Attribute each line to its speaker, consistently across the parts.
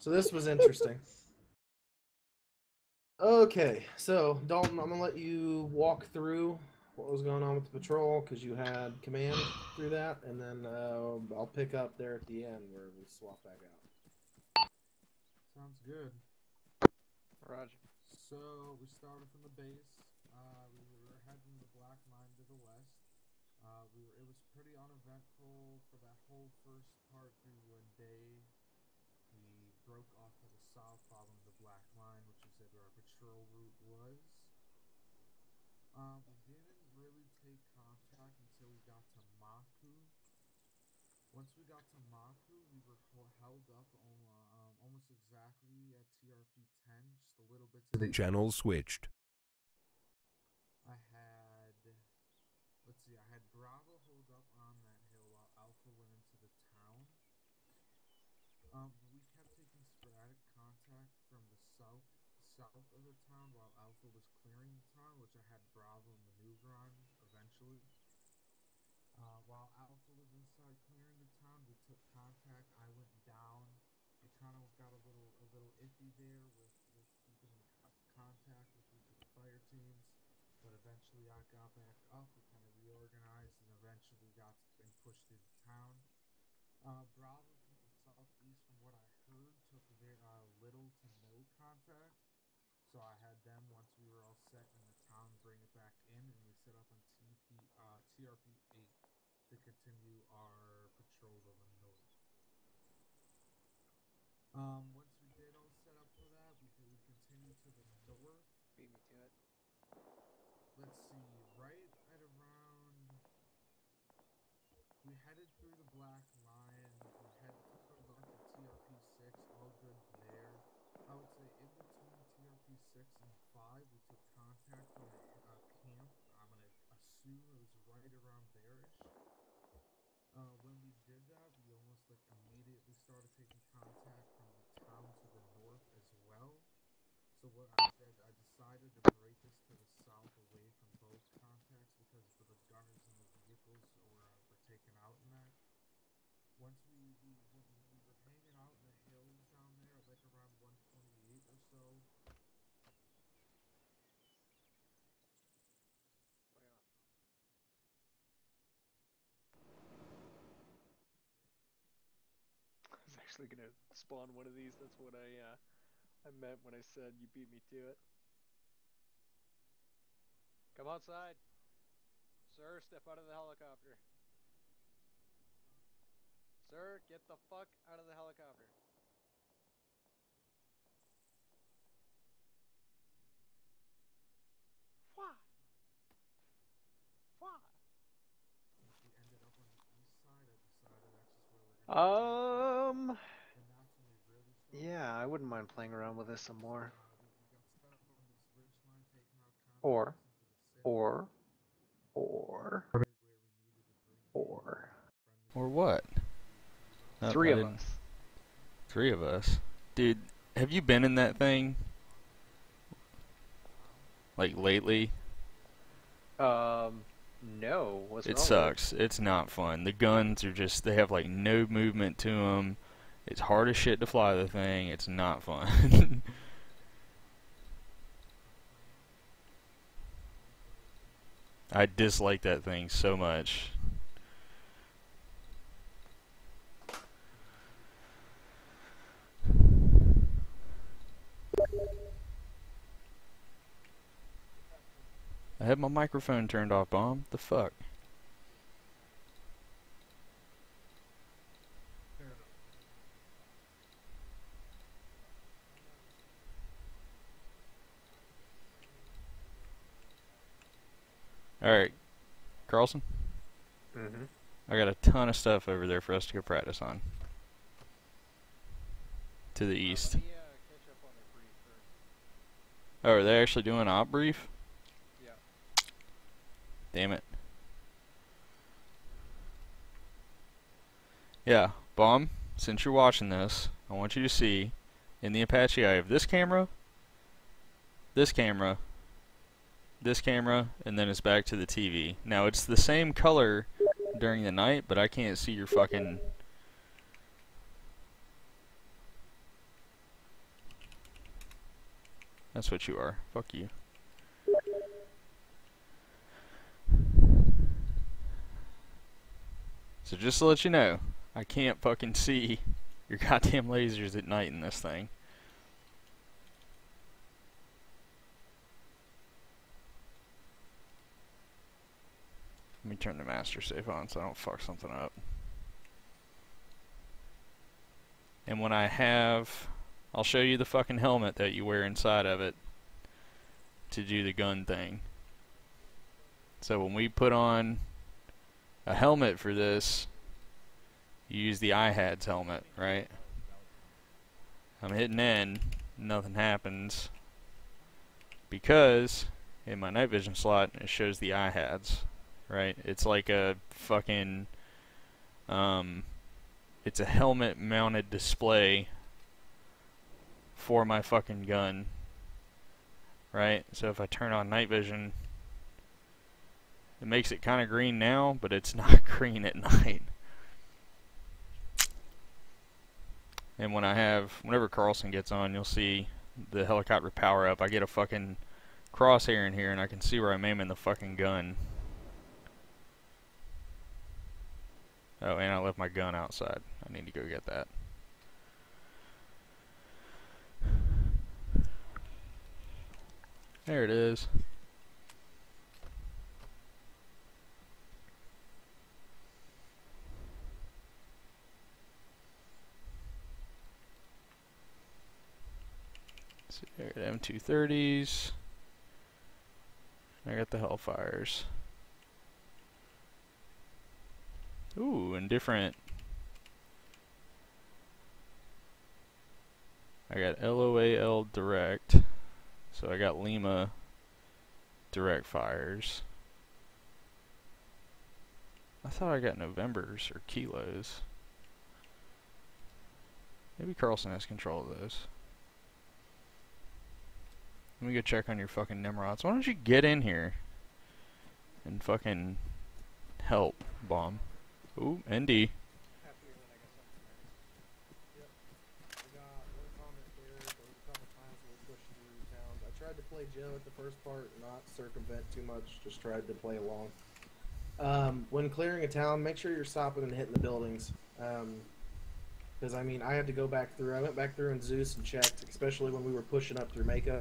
Speaker 1: So this was interesting. Okay, so Dalton, I'm gonna let you walk through what was going on with the patrol because you had command through that, and then I'll pick up there at the end where we swap back out.
Speaker 2: Sounds good.
Speaker 3: Roger.
Speaker 2: So we started from the base. We were heading the Black Mine to the west. It was pretty uneventful for that whole first part through one day. We broke off to the south following the Black Mine, which we said where our patrol route was. We didn't really take contact until we got to Maku. Once we got to Maku, we were held up almost exactly at TRP 10, just a little bit to the
Speaker 4: Channel switched.
Speaker 2: I had Bravo hold up on that hill while Alpha went into the town. We kept taking sporadic contact from the south of the town while Alpha was clearing the town, which I had Bravo maneuver on eventually. While Alpha was inside clearing the town, we took contact. I went down. It kind of got a little iffy there with keeping in contact with each of the fire teams. But eventually I got back up, we kind of reorganized, and eventually got and pushed through the town. Bravo from the southeast, from what I heard, took little to no contact. So I had them, once we were all set in the town, bring it back in, and we set up on TRP 8 to continue our patrol of the north. Once we did all set up for that, we continued to the north.
Speaker 3: Beat me to it.
Speaker 2: Let's see, right at around, we headed through the Black Mine, took a left at TRP 6, all good there. I would say in between TRP 6 and 5, we took contact from a camp. I'm going to assume it was right around there-ish. When we did that, we almost immediately started taking contact from the town to the north as well. So what I did, I decided to break this to the south away from both contacts because the gunners and the vehicles were taken out in that. Once we were hanging out in the hills down there at around 128 or so.
Speaker 3: I was actually gonna spawn one of these. That's what I meant when I said you beat me to it. Come outside. Sir, step out of the helicopter. Sir, get the fuck out of the helicopter. Why? Why?
Speaker 2: Since we ended up on the east side, I decided that's just where we're gonna and that's when we really started.
Speaker 3: Yeah, I wouldn't mind playing around with this some more.
Speaker 2: We got set up on this ridge line, taking out contacts
Speaker 3: Or
Speaker 2: into the city.
Speaker 5: Or what?
Speaker 3: Three of us.
Speaker 5: 3 of us. Dude, have you been in that thing? Like lately?
Speaker 3: No. What's wrong
Speaker 5: It sucks. It's not fun. The guns are just, they have like no movement to them. It's hard as shit to fly the thing. It's not fun. I dislike that thing so much. I had my microphone turned off, Bomb. The fuck? Alright, Carlson?
Speaker 3: Mm-hmm.
Speaker 5: I got a ton of stuff over there for us to go practice on. To the east.
Speaker 3: Let me catch up on the brief first.
Speaker 5: Oh, are they actually doing an op brief?
Speaker 3: Yeah.
Speaker 5: Damn it. Yeah, Bomb, since you're watching this, I want you to see in the Apache I have this camera, this camera, this camera, and then it's back to the TV. Now it's the same color during the night, but I can't see your fucking... That's what you are. Fuck you. So just to let you know, I can't fucking see your goddamn lasers at night in this thing. Let me turn the master safe on so I don't fuck something up. And when I have, I'll show you the fucking helmet that you wear inside of it to do the gun thing. So when we put on a helmet for this, you use the iHads helmet, right? I'm hitting N, nothing happens, because in my night vision slot it shows the iHads, right? It's like a fucking, it's a helmet mounted display for my fucking gun, right? So if I turn on night vision, it makes it kind of green now, but it's not green at night. And when I have, whenever Carlson gets on, you'll see the helicopter power up. I get a fucking crosshair in here and I can see where I'm aiming the fucking gun. Oh, and I left my gun outside. I need to go get that. There it is. See there, the M230s. I got the Hellfires. Ooh, and different. I got LOAL direct. So I got Lima direct fires. I thought I got Novembers or kilos. Maybe Carlson has control of those. Let me go check on your fucking Nimrods. Why don't you get in here and fucking help, Bomb? Ooh, ND.
Speaker 1: Yep. We got one comment there. There was a couple times we were pushing through towns. I tried to play Joe at the first part, not circumvent too much. Just tried to play along. When clearing a town, make sure you're stopping and hitting the buildings. Because I mean, I had to go back through. I went back through in Zeus and checked, especially when we were pushing up through Mako.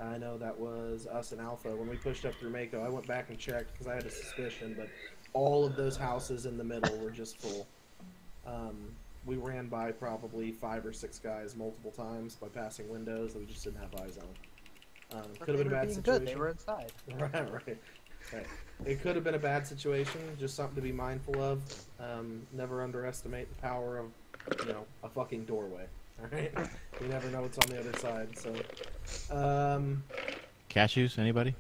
Speaker 1: I know that was us and Alpha. When we pushed up through Mako, I went back and checked because I had a suspicion, but all of those houses in the middle were just full. We ran by probably 5 or 6 guys multiple times by passing windows that we just didn't have eyes on. Could have been a bad situation.
Speaker 4: Good. They were inside.
Speaker 1: Right. It could have been a bad situation, just something to be mindful of. Never underestimate the power of, a fucking doorway. Alright? You never know what's on the other side, so...
Speaker 6: Cashews, anybody?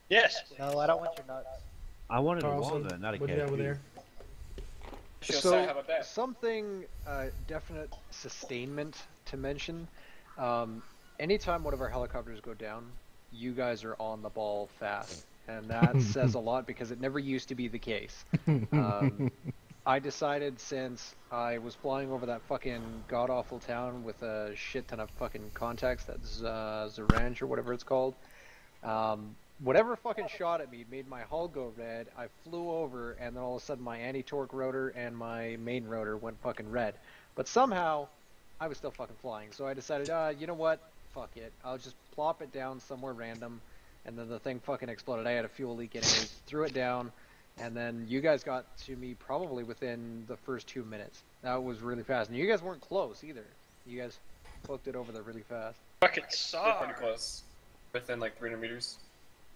Speaker 7: Yes.
Speaker 4: No, I don't want your nuts.
Speaker 6: I wanted
Speaker 1: Carlson,
Speaker 6: a walnut, not a
Speaker 1: what do you have over
Speaker 6: cashew.
Speaker 1: there?
Speaker 3: So, something definite sustainment to mention. Anytime one of our helicopters go down, you guys are on the ball fast. And that says a lot because it never used to be the case. I decided since I was flying over that fucking god-awful town with a shit ton of fucking contacts, that's Zaranj or whatever it's called, whatever fucking shot at me made my hull go red. I flew over, and then all of a sudden my anti-torque rotor and my main rotor went fucking red. But somehow, I was still fucking flying, so I decided, you know what? Fuck it. I'll just plop it down somewhere random, and then the thing fucking exploded. I had a fuel leak anyways, threw it down, and then you guys got to me probably within the first 2 minutes. That was really fast. And you guys weren't close either. You guys booked it over there really fast.
Speaker 7: Fucking saw. Pretty close. Within like 300 meters.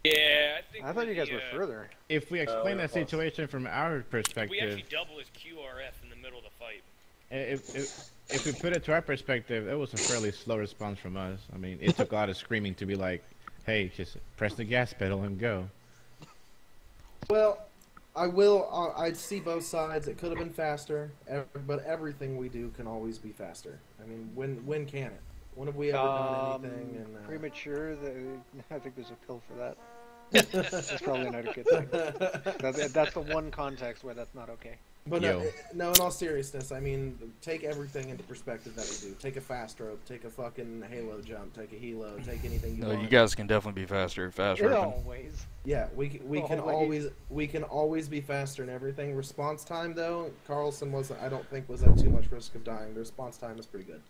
Speaker 7: Yeah,
Speaker 3: I thought you guys were further.
Speaker 6: If we explain that situation from our perspective...
Speaker 8: We actually double his QRF in the middle of the fight.
Speaker 6: If we put it to our perspective, it was a fairly slow response from us. I mean, it took a lot of screaming to be like, hey, just press the gas pedal and go.
Speaker 1: Well, I'd see both sides. It could have been faster, but everything we do can always be faster. I mean, when can it? When have we ever done anything?
Speaker 3: Premature, I think there's a pill for that. That's probably not a good thing. That's the one context where that's not okay.
Speaker 1: But no, in all seriousness, I mean, take everything into perspective that we do. Take a fast rope, take a fucking halo jump, take a helo, take anything you want.
Speaker 5: You guys can definitely be faster. Fast roping.
Speaker 3: Always.
Speaker 1: Yeah, we can always be faster in everything. Response time though, Carlson I don't think was at too much risk of dying. The response time is pretty good.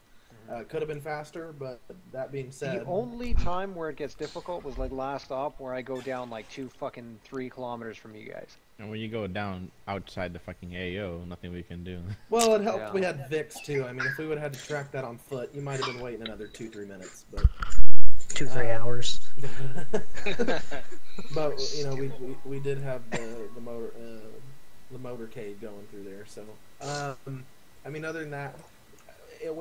Speaker 1: Could have been faster, but that being said,
Speaker 3: the only time where it gets difficult was like last op, where I go down like 3 kilometers from you guys.
Speaker 6: And when you go down outside the fucking AO, nothing we can do.
Speaker 1: Well, it helped. Yeah. We had Vix too. I mean, if we would have had to track that on foot, you might have been waiting another 2-3 minutes. But
Speaker 4: 2-3 hours.
Speaker 1: But you know, we did have the motorcade going through there. So I mean, other than that, it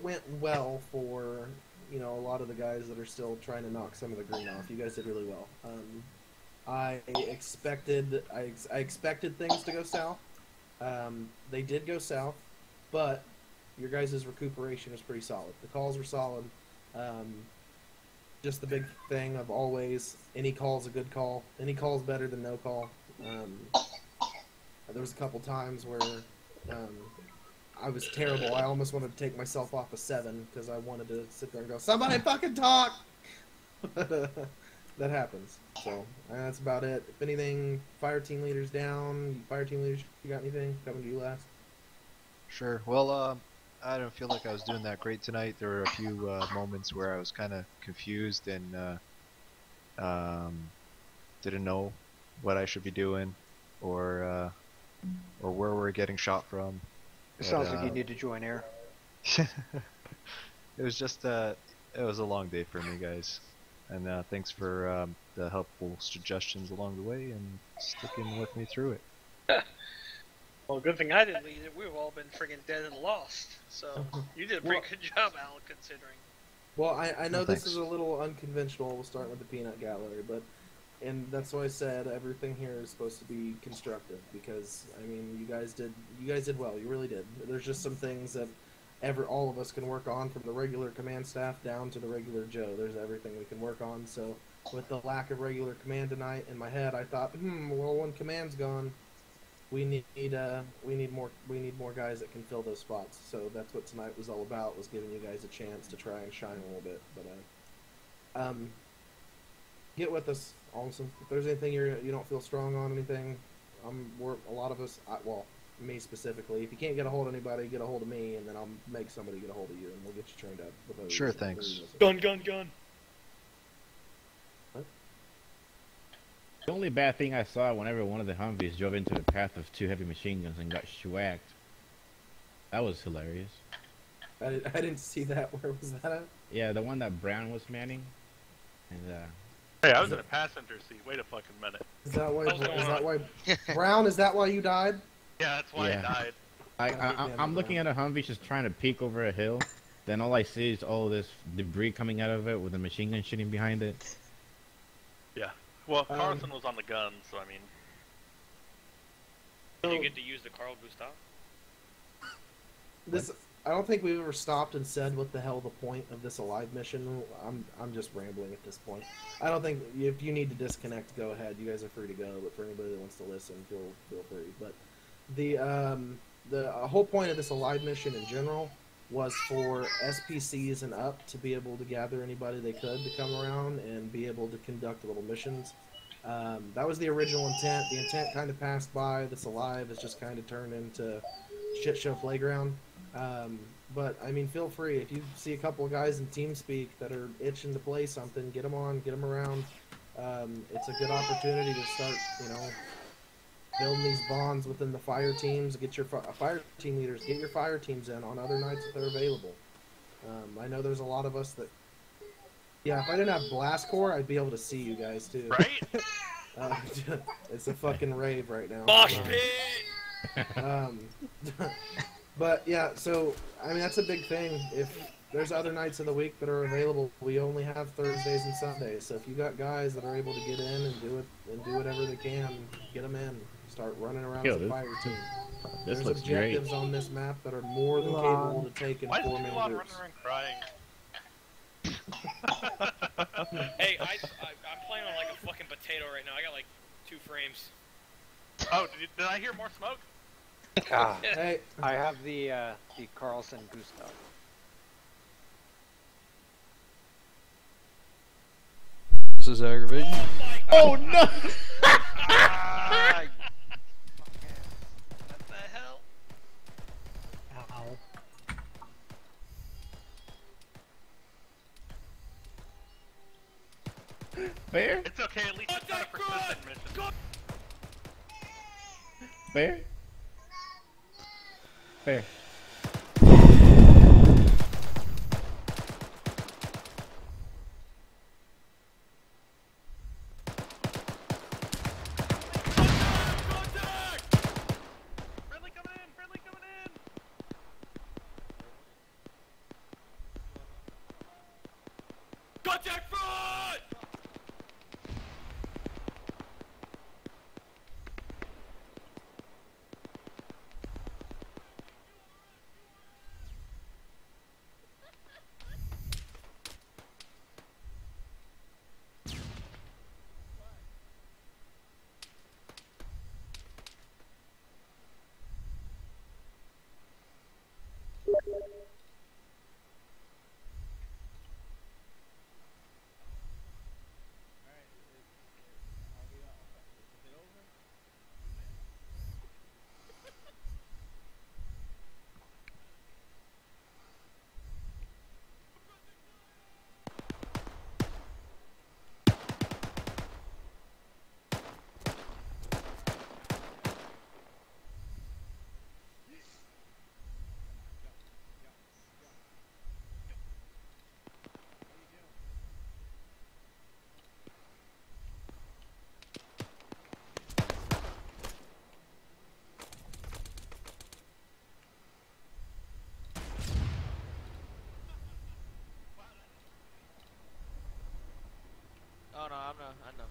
Speaker 1: went well for, you know, a lot of the guys that are still trying to knock some of the green off. You guys did really well. I expected things to go south. They did go south, but your guys' recuperation was pretty solid. The calls were solid. Just the big thing of always, any call's a good call. Any call's better than no call. There was a couple times where I was terrible. I almost wanted to take myself off a 7 because I wanted to sit there and go, somebody fucking talk! That happens. So, that's about it. If anything, fire team leaders down. Fire team leaders, you got anything? Coming to you last.
Speaker 9: Sure. Well, I don't feel like I was doing that great tonight. There were a few moments where I was kind of confused and didn't know what I should be doing or where we're getting shot from.
Speaker 3: It sounds like you need to join air.
Speaker 9: It was just it was a long day for me, guys. And thanks for the helpful suggestions along the way and sticking with me through it.
Speaker 10: Well, good thing I didn't lead it. We've all been friggin' dead and lost. So you did a pretty good job, Alan, considering.
Speaker 1: Well, I know this is a little unconventional. We'll start with the peanut gallery, and that's why I said everything here is supposed to be constructive, because I mean, you guys did well. You really did. There's just some things that all of us can work on, from the regular command staff down to the regular Joe. There's everything we can work on. So with the lack of regular command tonight in my head, I thought, well, when command's gone, we need more guys that can fill those spots. So that's what tonight was all about, was giving you guys a chance to try and shine a little bit. But get with us, awesome. If there's anything you don't feel strong on, anything, a lot of us, me specifically. If you can't get a hold of anybody, get a hold of me, and then I'll make somebody get a hold of you, and we'll get you trained up.
Speaker 9: Sure, thanks.
Speaker 10: Gun.
Speaker 1: What?
Speaker 6: The only bad thing I saw whenever one of the Humvees drove into the path of 2 heavy machine guns and got schwacked. That was hilarious.
Speaker 1: I didn't see that. Where was that at?
Speaker 6: Yeah, the one that Brown was manning. And
Speaker 11: hey, I was in a passenger seat. Wait a fucking minute.
Speaker 1: Is that why Brown? Is that why you died?
Speaker 11: Yeah, that's why I died.
Speaker 6: I'm looking at a Humvee just trying to peek over a hill. Then all I see is all this debris coming out of it with a machine gun shooting behind it.
Speaker 11: Yeah. Well, Carlson was on the gun, so I mean.
Speaker 8: Did you get to use the Carl Gustav?
Speaker 1: I don't think we've ever stopped and said what the hell the point of this Alive mission. I'm just rambling at this point. I don't think, if you need to disconnect, go ahead. You guys are free to go. But for anybody that wants to listen, feel free. But the whole point of this Alive mission in general was for SPCs and up to be able to gather anybody they could to come around and be able to conduct little missions. That was the original intent. The intent kind of passed by. This Alive has just kind of turned into shit show playground. But I mean, feel free, if you see a couple of guys in TeamSpeak that are itching to play something, get them on, get them around. It's a good opportunity to start, building these bonds within the fire teams. Get your fire team leaders, get your fire teams in on other nights that they're available. I know there's a lot of us that, if I didn't have Blast Corps, I'd be able to see you guys too.
Speaker 11: Right?
Speaker 1: It's a fucking rave right now.
Speaker 8: Mosh pit!
Speaker 1: But yeah, so I mean, that's a big thing. If there's other nights of the week that are available, we only have Thursdays and Sundays. So if you got guys that are able to get in and do whatever they can, get them in. Start running around as a fire team. There's objectives on this map that are more than capable to take in 4-man groups.
Speaker 11: Running around crying?
Speaker 8: Hey, I'm playing on like a fucking potato right now. I got like 2 frames.
Speaker 11: Oh, did I hear more smoke?
Speaker 1: Hey.
Speaker 3: I have the Carlson Gustav.
Speaker 5: This is aggravating.
Speaker 6: Oh no!
Speaker 10: What the hell?
Speaker 4: Ow.
Speaker 6: Fair?
Speaker 11: It's okay, at least it's not a persistent mission.
Speaker 6: Fair? Fair.
Speaker 11: Friendly coming in! Friendly coming in!
Speaker 8: Contact front!
Speaker 12: Oh no, I know.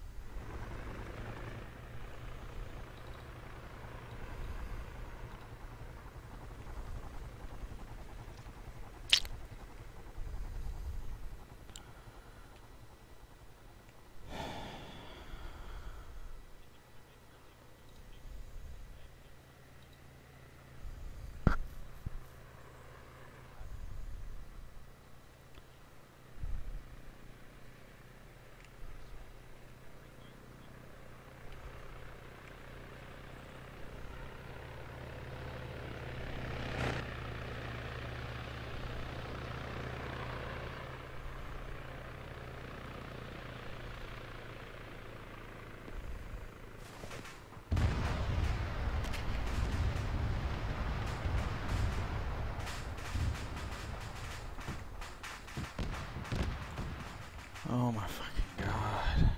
Speaker 5: Oh my fucking god.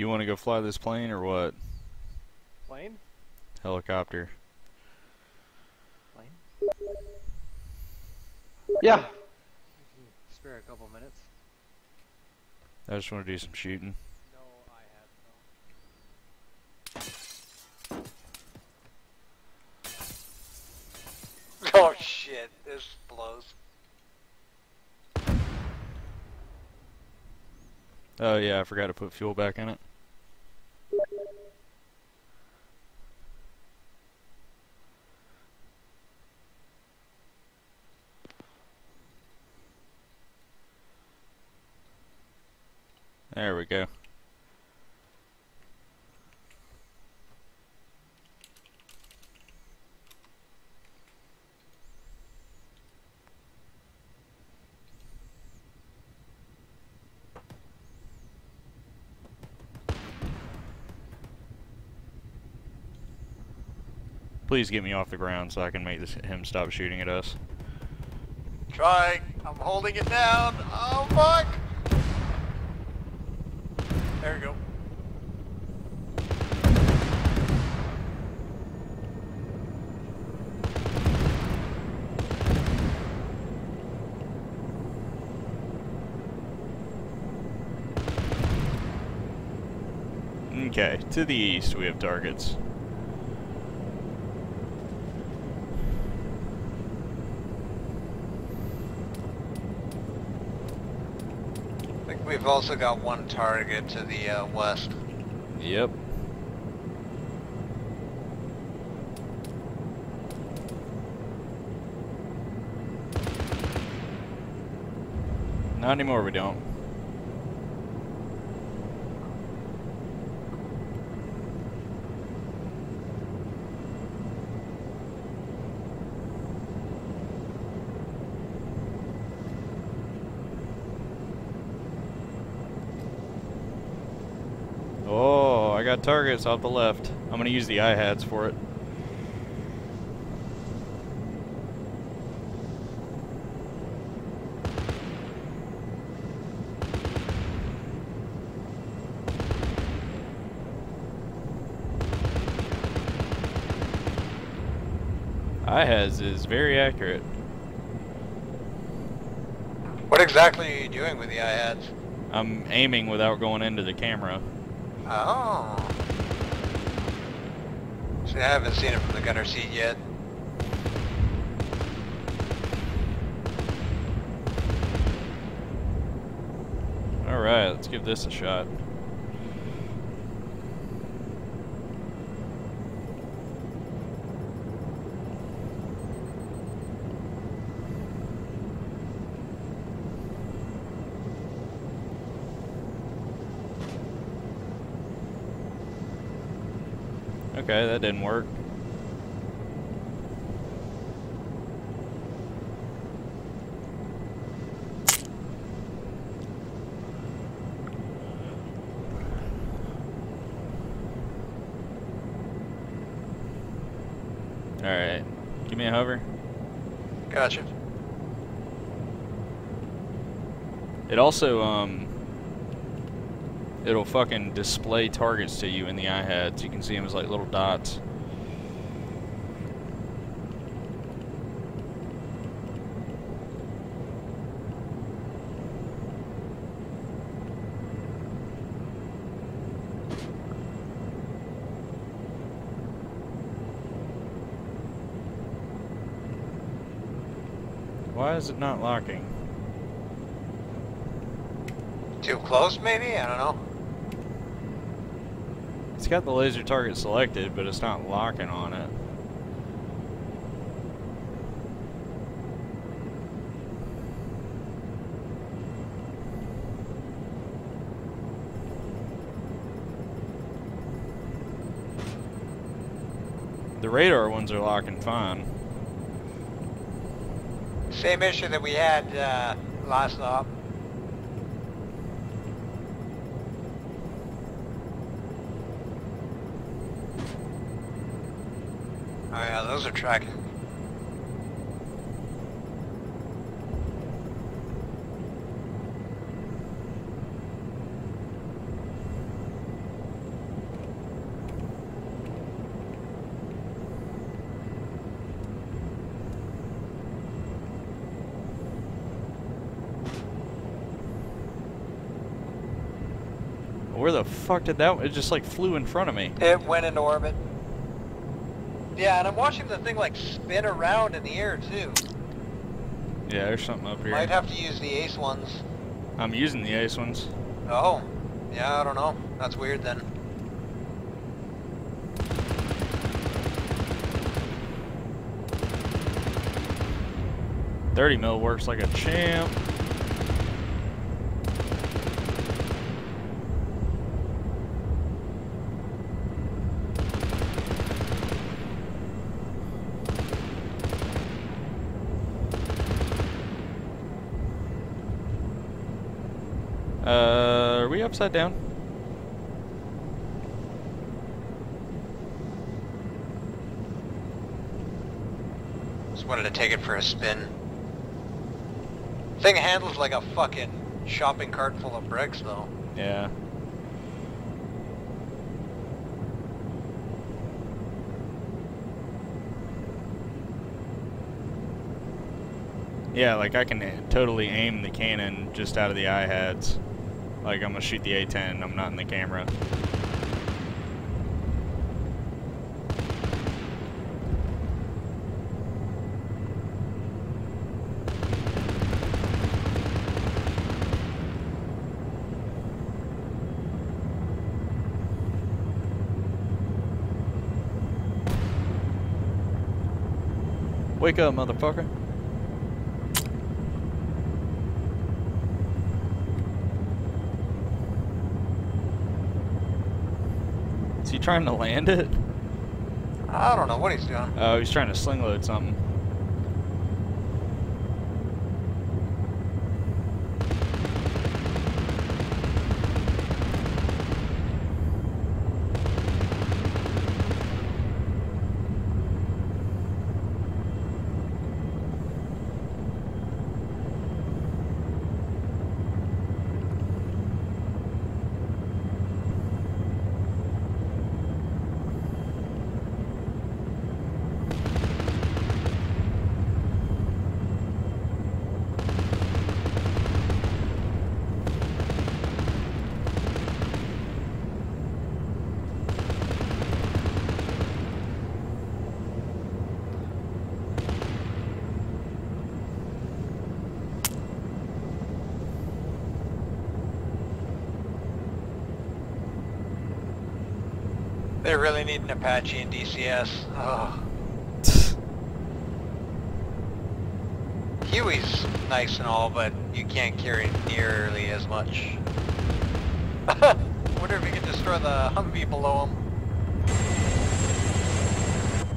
Speaker 5: Do you want to go fly this plane or what?
Speaker 3: Plane?
Speaker 5: Helicopter.
Speaker 3: Plane? Yeah. I can spare a couple minutes.
Speaker 5: I just want to do some shooting.
Speaker 3: No, I have no.
Speaker 13: Oh shit, this blows.
Speaker 5: Oh yeah, I forgot to put fuel back in it. There we go. Please get me off the ground so I can make him stop shooting at us.
Speaker 13: Trying. I'm holding it down. Oh fuck! There we go.
Speaker 5: Okay, to the east we have targets.
Speaker 13: I think we've also got one target to the west.
Speaker 5: Yep. Not anymore, we don't. Oh, I got targets off the left. I'm gonna use the IHADs for it. IHADs is very accurate.
Speaker 13: What exactly are you doing with the IHADs?
Speaker 5: I'm aiming without going into the camera.
Speaker 13: Oh. See, I haven't seen it from the gunner seat yet.
Speaker 5: Alright, let's give this a shot. Okay, that didn't work. Alright, give me a hover.
Speaker 13: Gotcha.
Speaker 5: It also, it'll fucking display targets to you in the IHADs. You can see them as like little dots. Why is it not locking?
Speaker 13: Too close, maybe? I don't know.
Speaker 5: It's got the laser target selected, but it's not locking on it. The radar ones are locking fine.
Speaker 13: Same issue that we had last op. Oh yeah, those are tracking.
Speaker 5: Where the fuck did that? It just like flew in front of me.
Speaker 13: It went into orbit. Yeah, and I'm watching the thing like spin around in the air too.
Speaker 5: Yeah, there's something up here.
Speaker 13: Might have to use the ace ones.
Speaker 5: I'm using the ace ones.
Speaker 13: Oh, yeah, I don't know. That's weird then.
Speaker 5: $30 mil works like a champ. Are we upside down?
Speaker 13: Just wanted to take it for a spin. Thing handles like a fucking shopping cart full of bricks though.
Speaker 5: Yeah. Yeah, like I can totally aim the cannon just out of the eye-hads. Like I'm gonna shoot the A-10, I'm not in the camera. Wake up, motherfucker. Is he trying to land it?
Speaker 13: I don't know what he's doing.
Speaker 5: Oh, he's trying to sling load something.
Speaker 13: They really need an Apache in DCS. Oh. Huey's nice and all, but you can't carry nearly as much. Wonder if you can destroy the Humvee below him.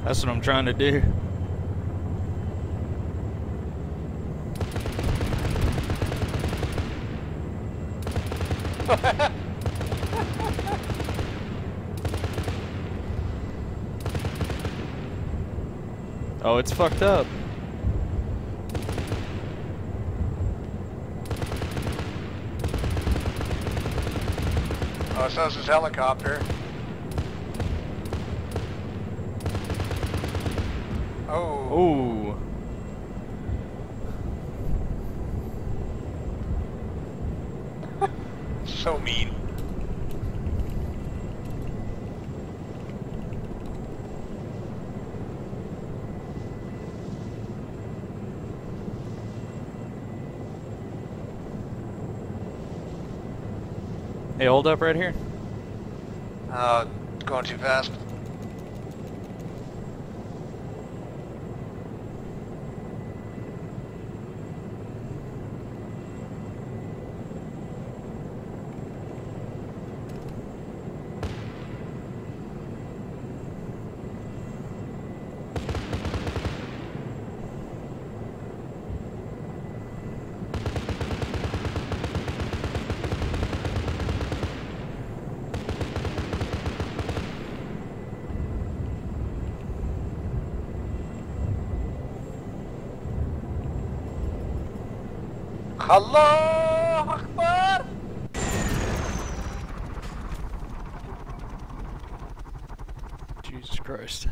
Speaker 5: That's what I'm trying to do. Oh, it's fucked up.
Speaker 13: Oh, so is his helicopter. Oh.
Speaker 5: Ooh.
Speaker 13: So mean.
Speaker 5: Hey, hold up right here.
Speaker 13: Going too fast. Allah Akbar!
Speaker 5: Jesus Christ.